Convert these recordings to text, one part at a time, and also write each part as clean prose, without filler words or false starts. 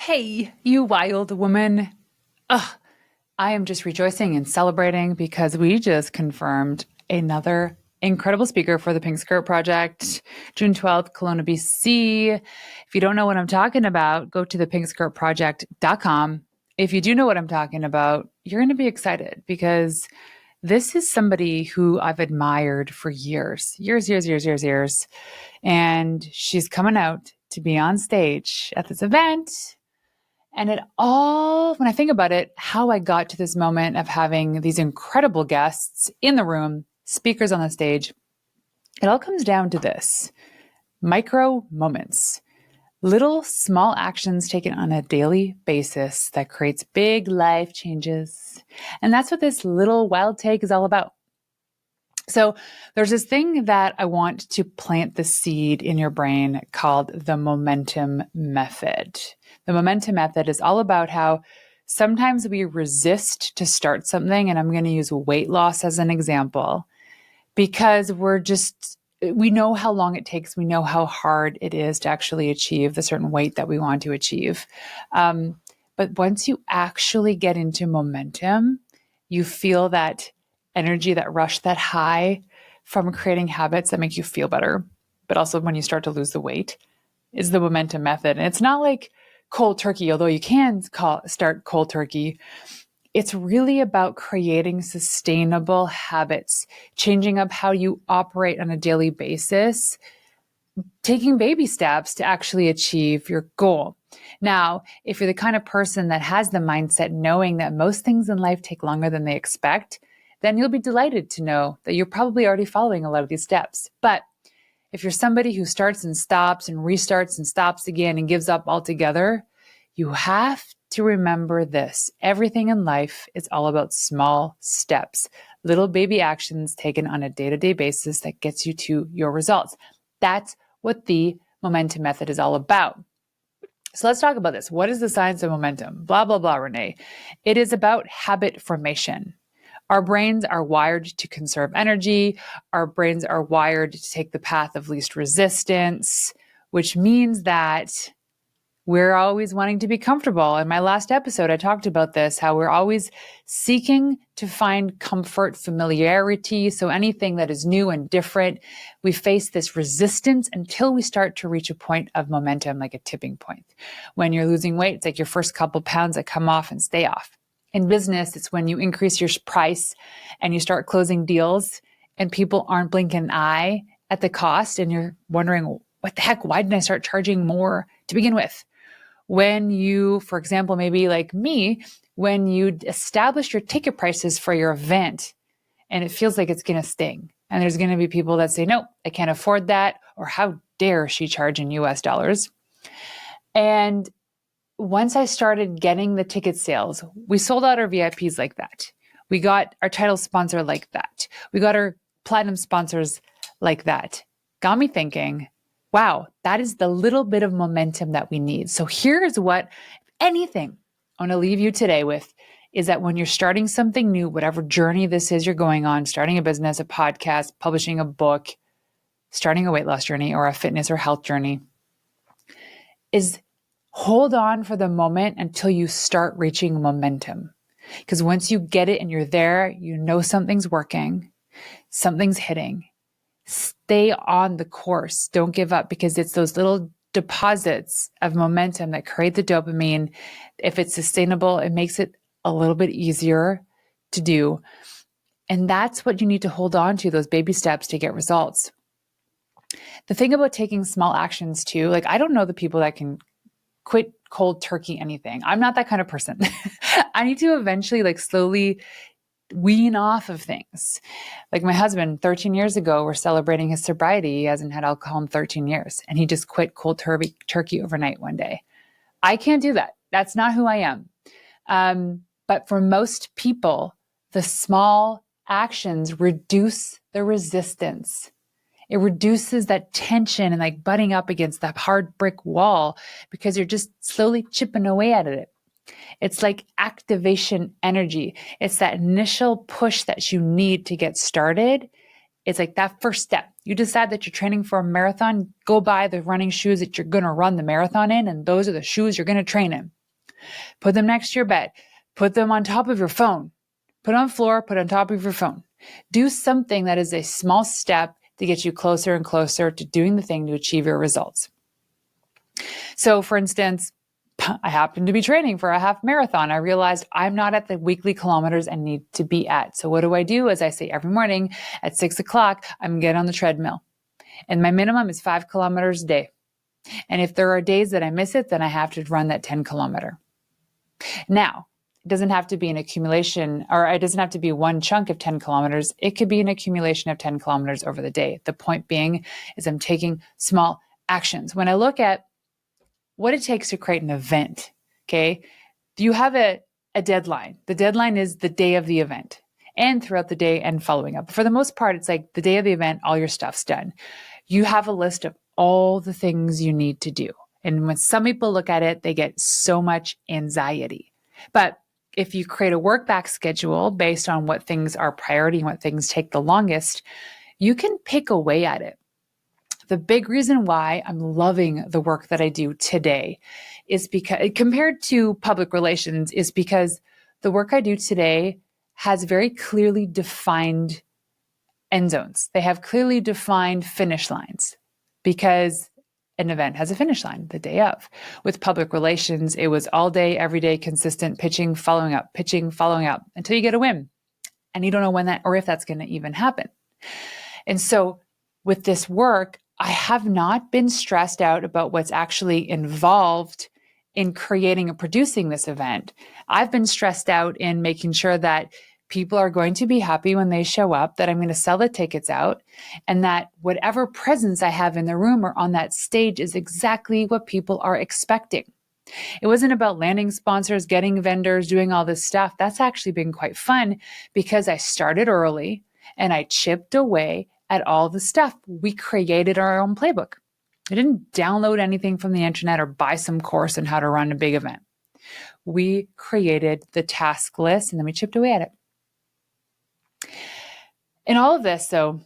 Hey, you wild woman. Ugh, I am just rejoicing and celebrating because we just confirmed another incredible speaker for the Pink Skirt Project, June 12th, Kelowna, BC. If you don't know what I'm talking about, go to thepinkskirtproject.com. If you do know what I'm talking about, you're going to be excited because this is somebody who I've admired for years. And she's coming out to be on stage at this event. And when I think about it, how I got to this moment of having these incredible guests in the room, speakers on the stage, it all comes down to this: micro moments, little small actions taken on a daily basis that creates big life changes. And that's what this little wild take is all about. So there's this thing that I want to plant the seed in your brain called the momentum method. The momentum method is all about how sometimes we resist to start something, and I'm going to use weight loss as an example, because we know how long it takes. We know how hard it is to actually achieve the certain weight that we want to achieve. But once you actually get into momentum, you feel that energy, that rush, that high from creating habits that make you feel better. But also when you start to lose the weight is the momentum method. And it's not like cold turkey, although you can start cold turkey. It's really about creating sustainable habits, changing up how you operate on a daily basis, taking baby steps to actually achieve your goal. Now, if you're the kind of person that has the mindset knowing that most things in life take longer than they expect, then you'll be delighted to know that you're probably already following a lot of these steps. But if you're somebody who starts and stops and restarts and stops again and gives up altogether, you have to remember this: everything in life is all about small steps, little baby actions taken on a day-to-day basis that gets you to your results. That's what the momentum method is all about. So let's talk about this. What is the science of momentum? Blah, blah, blah, Renee. It is about habit formation. Our brains are wired to conserve energy. Our brains are wired to take the path of least resistance, which means that we're always wanting to be comfortable. In my last episode, I talked about this, how we're always seeking to find comfort, familiarity. So anything that is new and different, we face this resistance until we start to reach a point of momentum, like a tipping point. When you're losing weight, it's like your first couple pounds that come off and stay off. In business, it's when you increase your price and you start closing deals and people aren't blinking an eye at the cost and you're wondering, what the heck, why didn't I start charging more to begin with? When you, for example, maybe like me, when you establish your ticket prices for your event and it feels like it's going to sting. And there's going to be people that say, no, I can't afford that. Or how dare she charge in US dollars? And once I started getting the ticket sales, we sold out our VIPs like that. We got our title sponsor like that. We got our platinum sponsors like that. Got me thinking, wow, that is the little bit of momentum that we need. So here's what, if anything, I want to leave you today with is that when you're starting something new, whatever journey this is you're going on, starting a business, a podcast, publishing a book, starting a weight loss journey or a fitness or health journey, is hold on for the moment until you start reaching momentum. Because once you get it and you're there, you know something's working, something's hitting. Stay on the course. Don't give up, because it's those little deposits of momentum that create the dopamine. If it's sustainable, it makes it a little bit easier to do. And that's what you need to hold on to, those baby steps to get results. The thing about taking small actions too, like I don't know the people that can quit cold turkey anything. I'm not that kind of person. I need to eventually slowly wean off of things. Like my husband, 13 years ago, we're celebrating his sobriety. He hasn't had alcohol in 13 years. And he just quit cold turkey overnight one day. I can't do that. That's not who I am. But for most people, the small actions reduce the resistance. It reduces that tension and butting up against that hard brick wall because you're just slowly chipping away at it. It's like activation energy. It's that initial push that you need to get started. It's like that first step. You decide that you're training for a marathon, go buy the running shoes that you're going to run the marathon in, and those are the shoes you're going to train in. Put them next to your bed. Put them on top of your phone. Put on the floor, put on top of your phone. Do something that is a small step to get you closer and closer to doing the thing to achieve your results. So for instance, I happened to be training for a half marathon. I realized I'm not at the weekly kilometers I need to be at. So what do? As I say every morning at 6 o'clock, I'm getting on the treadmill. And my minimum is 5 kilometers a day. And if there are days that I miss it, then I have to run that 10 kilometer. Now, it doesn't have to be an accumulation, or it doesn't have to be one chunk of 10 kilometers. It could be an accumulation of 10 kilometers over the day. The point being is I'm taking small actions. When I look at what it takes to create an event, okay, you have a deadline. The deadline is the day of the event and throughout the day and following up. For the most part, it's like the day of the event, all your stuff's done. You have a list of all the things you need to do. And when some people look at it, they get so much anxiety. But if you create a work back schedule based on what things are priority and what things take the longest, you can pick away at it. The big reason why I'm loving the work that I do today is because, compared to public relations, is because the work I do today has very clearly defined end zones. They have clearly defined finish lines because an event has a finish line the day of. With public relations, it was all day, every day, consistent pitching, following up until you get a win. And you don't know when that or if that's going to even happen. And so with this work, I have not been stressed out about what's actually involved in creating and producing this event. I've been stressed out in making sure that people are going to be happy when they show up, that I'm going to sell the tickets out, and that whatever presence I have in the room or on that stage is exactly what people are expecting. It wasn't about landing sponsors, getting vendors, doing all this stuff. That's actually been quite fun because I started early and I chipped away at all the stuff. We created our own playbook. I didn't download anything from the internet or buy some course on how to run a big event. We created the task list and then we chipped away at it. In all of this, though,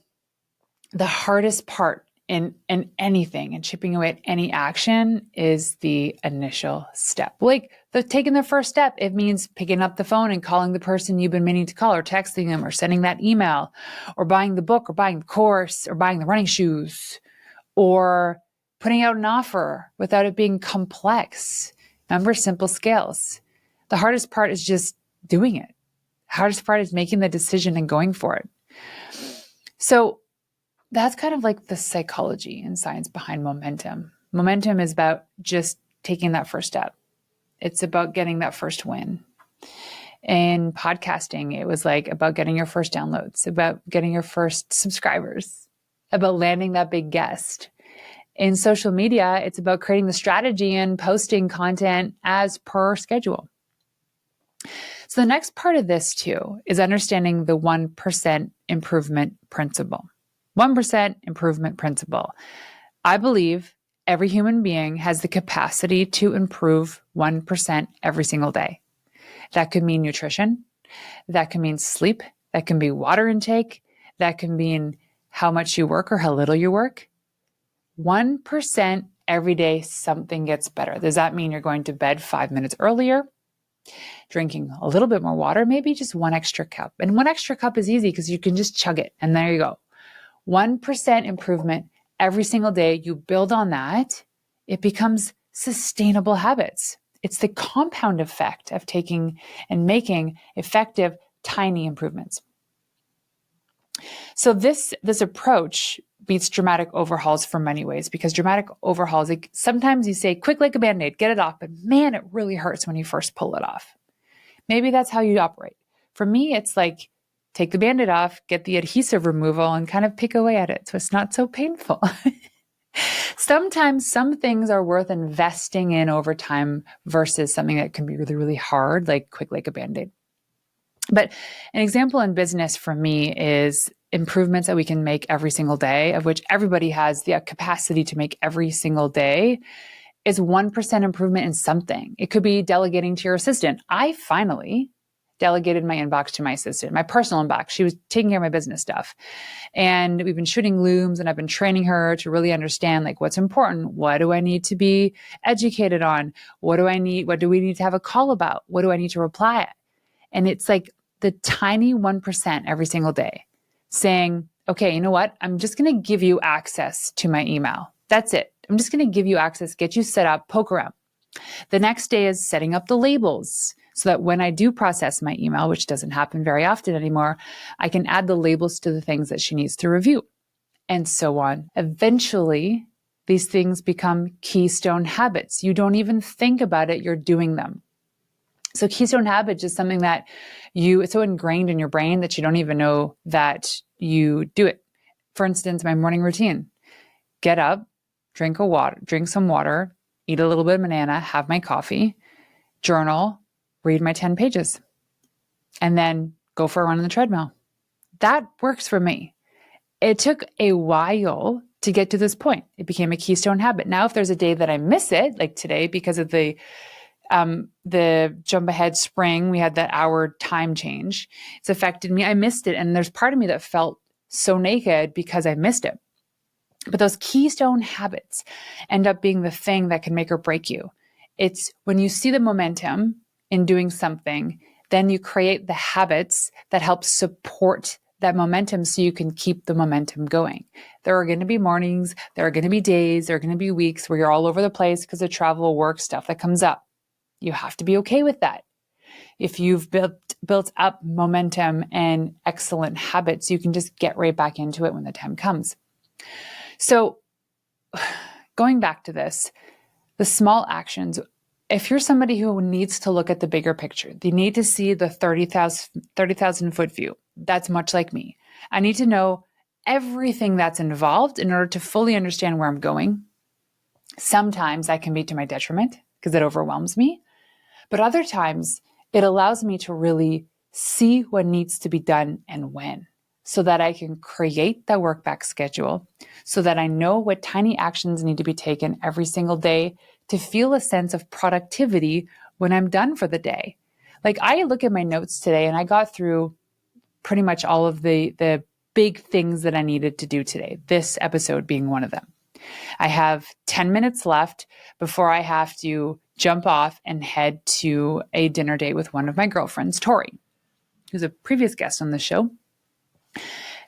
the hardest part in anything and chipping away at any action is the initial step. Like taking the first step, it means picking up the phone and calling the person you've been meaning to call, or texting them, or sending that email, or buying the book, or buying the course, or buying the running shoes, or putting out an offer without it being complex. Remember, simple scales. The hardest part is just doing it. The hardest part is making the decision and going for it. So that's kind of like the psychology and science behind momentum. Momentum is about just taking that first step. It's about getting that first win. In podcasting, it was like about getting your first downloads, about getting your first subscribers, about landing that big guest. In social media, it's about creating the strategy and posting content as per schedule. So the next part of this too is understanding the 1% improvement principle. 1% improvement principle. I believe every human being has the capacity to improve 1% every single day. That could mean nutrition. That can mean sleep. That can be water intake. That can mean how much you work or how little you work. 1% every day, something gets better. Does that mean you're going to bed 5 minutes earlier? Drinking a little bit more water, maybe just 1 extra cup. And 1 extra cup is easy because you can just chug it. And there you go. 1% improvement every single day. You build on that. It becomes sustainable habits. It's the compound effect of taking and making effective, tiny improvements. So this approach beats dramatic overhauls for many ways, because dramatic overhauls, sometimes you say quick like a Band-Aid, get it off, but man, it really hurts when you first pull it off. Maybe that's how you operate. For me, it's like take the Band-Aid off, get the adhesive removal, and kind of pick away at it so it's not so painful. Sometimes some things are worth investing in over time versus something that can be really, really hard, like quick like a Band-Aid. But an example in business for me is improvements that we can make every single day, of which everybody has the capacity to make every single day, is 1% improvement in something. It could be delegating to your assistant. I finally delegated my inbox to my assistant, my personal inbox. She was taking care of my business stuff. And we've been shooting looms, and I've been training her to really understand like what's important. What do I need to be educated on? What do I need? What do we need to have a call about? What do I need to reply at? And it's like the tiny 1% every single day saying, okay, you know what? I'm just going to give you access to my email. That's it. I'm just going to give you access, get you set up, poke around. The next day is setting up the labels so that when I do process my email, which doesn't happen very often anymore, I can add the labels to the things that she needs to review, and so on. Eventually, these things become keystone habits. You don't even think about it, you're doing them. So keystone habits is something that it's so ingrained in your brain that you don't even know that you do it. For instance, my morning routine: get up, drink some water, eat a little bit of banana, have my coffee, journal, read my 10 pages, and then go for a run on the treadmill. That works for me. It took a while to get to this point. It became a keystone habit. Now, if there's a day that I miss it, like today, because of the jump ahead spring, we had that hour time change. It's affected me. I missed it. And there's part of me that felt so naked because I missed it. But those keystone habits end up being the thing that can make or break you. It's when you see the momentum in doing something, then you create the habits that help support that momentum so you can keep the momentum going. There are going to be mornings, there are going to be days, there are going to be weeks where you're all over the place because of travel, work, stuff that comes up. You have to be okay with that. If you've built up momentum and excellent habits, you can just get right back into it when the time comes. So going back to this, the small actions, if you're somebody who needs to look at the bigger picture, they need to see the 30,000 foot view. That's much like me. I need to know everything that's involved in order to fully understand where I'm going. Sometimes that can be to my detriment because it overwhelms me. But other times it allows me to really see what needs to be done and when, so that I can create that work back schedule, so that I know what tiny actions need to be taken every single day to feel a sense of productivity when I'm done for the day. Like I look at my notes today and I got through pretty much all of the big things that I needed to do today, this episode being one of them. I have 10 minutes left before I have to jump off and head to a dinner date with one of my girlfriends, Tori, who's a previous guest on the show.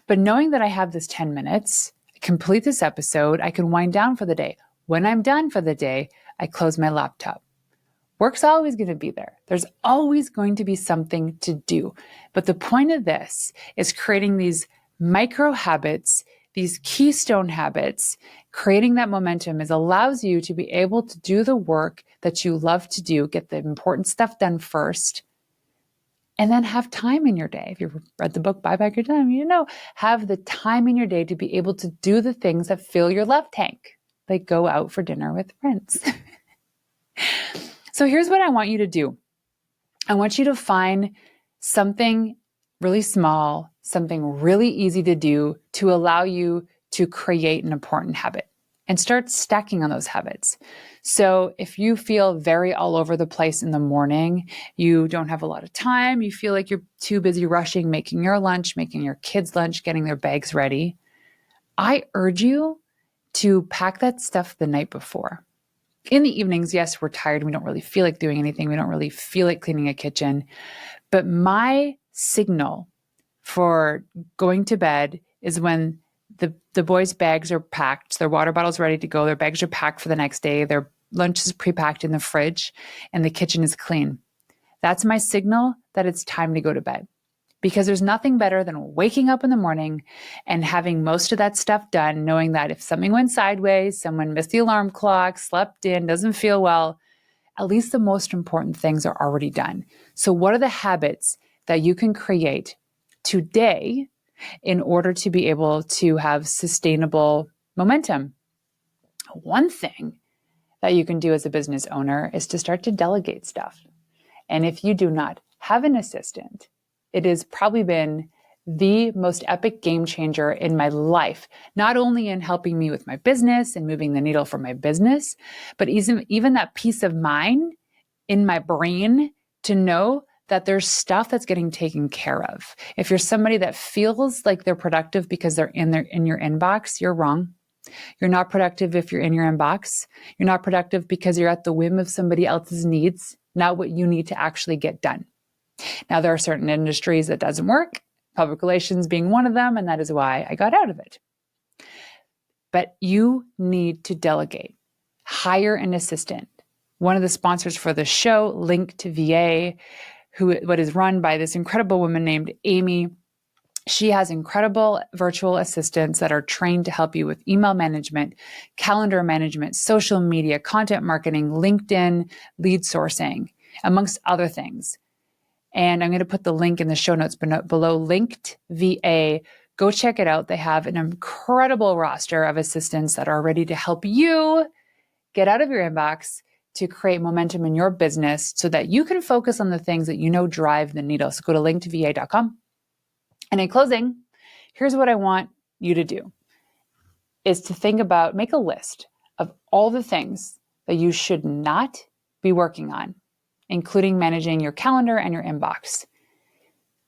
But knowing that I have this 10 minutes, complete this episode, I can wind down for the day. When I'm done for the day, I close my laptop. Work's always going to be there. There's always going to be something to do. But the point of this is creating these micro habits, these keystone habits. Creating that momentum allows you to be able to do the work that you love to do, get the important stuff done first, and then have time in your day. If you've read the book, Buy Back Your Time, have the time in your day to be able to do the things that fill your love tank, like go out for dinner with friends. So here's what I want you to do. I want you to find something really small, something really easy to do to allow you to create an important habit and start stacking on those habits. So if you feel very all over the place in the morning, you don't have a lot of time, you feel like you're too busy rushing, making your lunch, making your kids' lunch, getting their bags ready, I urge you to pack that stuff the night before. In the evenings, yes, we're tired. We don't really feel like doing anything. We don't really feel like cleaning a kitchen. But my signal for going to bed is when the boys' bags are packed, their water bottles ready to go, their bags are packed for the next day, their lunch is pre-packed in the fridge, and the kitchen is clean. That's my signal that it's time to go to bed. Because there's nothing better than waking up in the morning and having most of that stuff done, knowing that if something went sideways, someone missed the alarm clock, slept in, doesn't feel well, at least the most important things are already done. So what are the habits that you can create today in order to be able to have sustainable momentum? One thing that you can do as a business owner is to start to delegate stuff. And if you do not have an assistant, it has probably been the most epic game changer in my life, not only in helping me with my business and moving the needle for my business, but even that peace of mind in my brain to know that there's stuff that's getting taken care of. If you're somebody that feels like they're productive because they're in your inbox, you're wrong. You're not productive if you're in your inbox. You're not productive because you're at the whim of somebody else's needs, not what you need to actually get done. Now, there are certain industries that doesn't work, public relations being one of them, and that is why I got out of it. But you need to delegate. Hire an assistant. One of the sponsors for the show, Link to VA, what is run by this incredible woman named Amy. She has incredible virtual assistants that are trained to help you with email management, calendar management, social media, content marketing, LinkedIn, lead sourcing, amongst other things. And I'm going to put the link in the show notes below, Linked VA. Go check it out. They have an incredible roster of assistants that are ready to help you get out of your inbox to create momentum in your business so that you can focus on the things that you know drive the needle. So go to linkedva.com. And in closing, here's what I want you to do is to think about, make a list of all the things that you should not be working on, including managing your calendar and your inbox.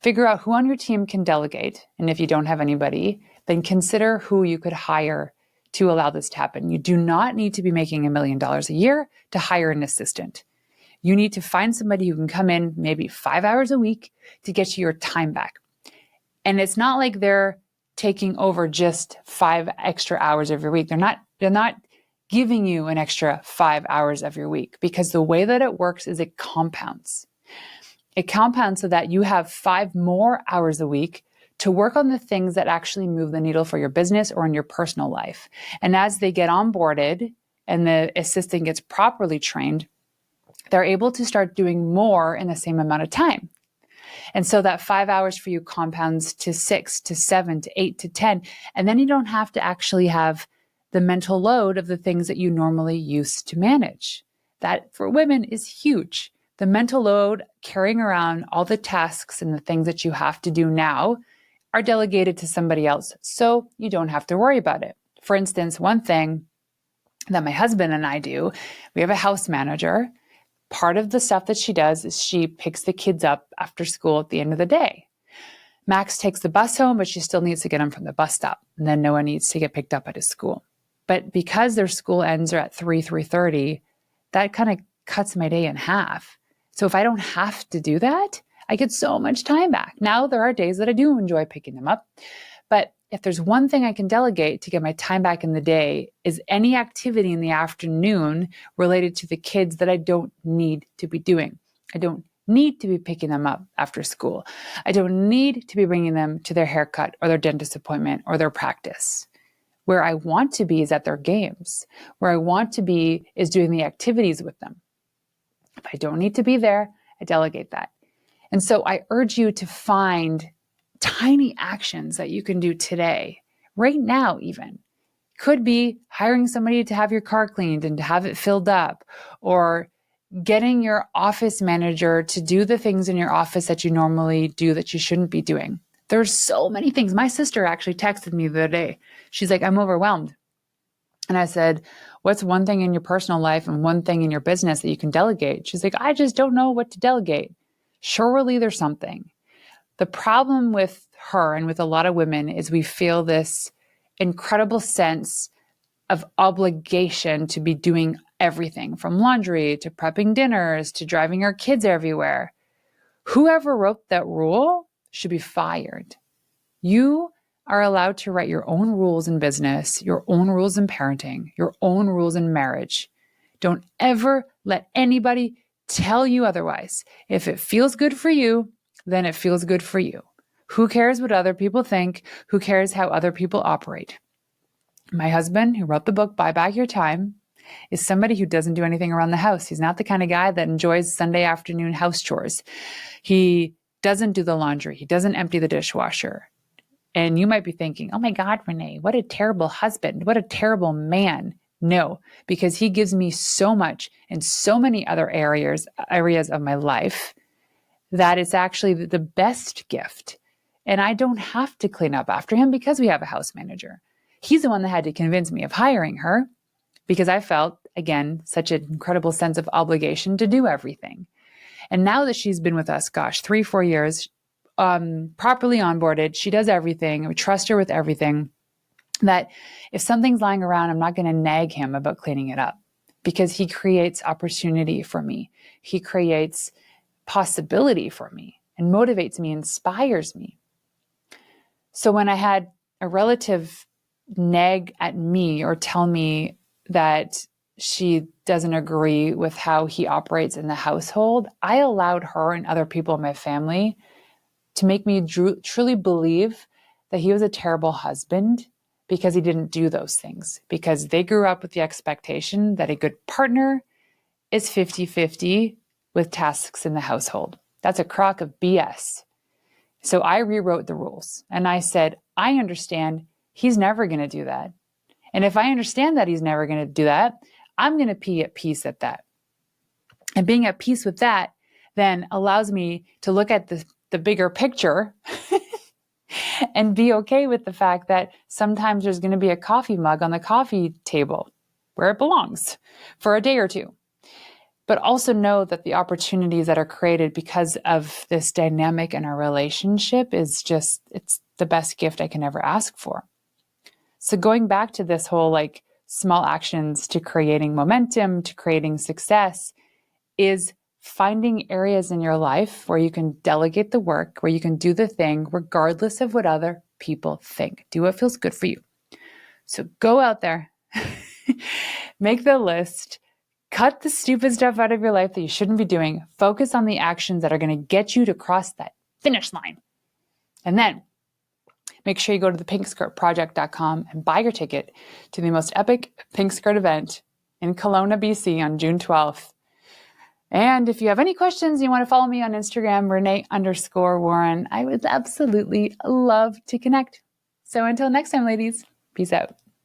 Figure out who on your team can delegate. And if you don't have anybody, then consider who you could hire to allow this to happen. You do not need to be making $1 million a year to hire an assistant. You need to find somebody who can come in maybe 5 hours a week to get you your time back. And it's not like they're taking over just 5 extra hours of your week. They're not giving you an extra 5 hours of your week, because the way that it works is it compounds. It compounds so that you have 5 more hours a week to work on the things that actually move the needle for your business or in your personal life. And as they get onboarded and the assistant gets properly trained, they're able to start doing more in the same amount of time. And so that 5 hours for you compounds to 6 to 7 to 8 to 10. And then you don't have to actually have the mental load of the things that you normally used to manage. That for women is huge. The mental load carrying around all the tasks and the things that you have to do now are delegated to somebody else, so you don't have to worry about it. For instance, one thing that my husband and I do, we have a house manager. Part of the stuff that she does is she picks the kids up after school at the end of the day. Max takes the bus home, but she still needs to get him from the bus stop. And then Noah needs to get picked up at his school. But because their school ends at 3:30, that kind of cuts my day in half. So if I don't have to do that, I get so much time back. Now, there are days that I do enjoy picking them up, but if there's one thing I can delegate to get my time back in the day is any activity in the afternoon related to the kids that I don't need to be doing. I don't need to be picking them up after school. I don't need to be bringing them to their haircut or their dentist appointment or their practice. Where I want to be is at their games. Where I want to be is doing the activities with them. If I don't need to be there, I delegate that. And so I urge you to find tiny actions that you can do today, right now even. Could be hiring somebody to have your car cleaned and to have it filled up, or getting your office manager to do the things in your office that you normally do that you shouldn't be doing. There's so many things. My sister actually texted me the other day. She's like, I'm overwhelmed. And I said, what's one thing in your personal life and one thing in your business that you can delegate? She's like, I just don't know what to delegate. Surely there's something. The problem with her and with a lot of women is we feel this incredible sense of obligation to be doing everything from laundry to prepping dinners to driving our kids everywhere. Whoever wrote that rule should be fired. You are allowed to write your own rules in business, your own rules in parenting, your own rules in marriage. Don't ever let anybody tell you otherwise. If it feels good for you, then it feels good for you. Who cares what other people think? Who cares how other people operate? My husband, who wrote the book, Buy Back Your Time, is somebody who doesn't do anything around the house. He's not the kind of guy that enjoys Sunday afternoon house chores. He doesn't do the laundry. He doesn't empty the dishwasher. And you might be thinking, oh my God, Renee, what a terrible husband. What a terrible man. No, because he gives me so much in so many other areas of my life that it's actually the best gift. And I don't have to clean up after him because we have a house manager. He's the one that had to convince me of hiring her because I felt, again, such an incredible sense of obligation to do everything. And now that she's been with us, gosh, 3-4 years, properly onboarded, she does everything. We trust her with everything. That if something's lying around, I'm not going to nag him about cleaning it up, because he creates opportunity for me. He creates possibility for me and motivates me, inspires me. So when I had a relative nag at me or tell me that she doesn't agree with how he operates in the household, I allowed her and other people in my family to make me truly believe that he was a terrible husband because he didn't do those things, because they grew up with the expectation that a good partner is 50-50 with tasks in the household. That's a crock of BS. So I rewrote the rules and I said, I understand he's never going to do that. And if I understand that he's never going to do that, I'm going to be at peace at that. And being at peace with that then allows me to look at the bigger picture and be okay with the fact that sometimes there's going to be a coffee mug on the coffee table where it belongs for a day or two. But also know that the opportunities that are created because of this dynamic in our relationship it's the best gift I can ever ask for. So going back to this whole small actions to creating momentum, to creating success, is finding areas in your life where you can delegate the work, where you can do the thing regardless of what other people think. Do what feels good for you. So go out there, make the list, cut the stupid stuff out of your life that you shouldn't be doing. Focus on the actions that are going to get you to cross that finish line. And then make sure you go to thepinkskirtproject.com and buy your ticket to the most epic pink skirt event in Kelowna, BC on June 12th. And if you have any questions, you want to follow me on Instagram, Renee_Warren. I would absolutely love to connect. So until next time, ladies, peace out.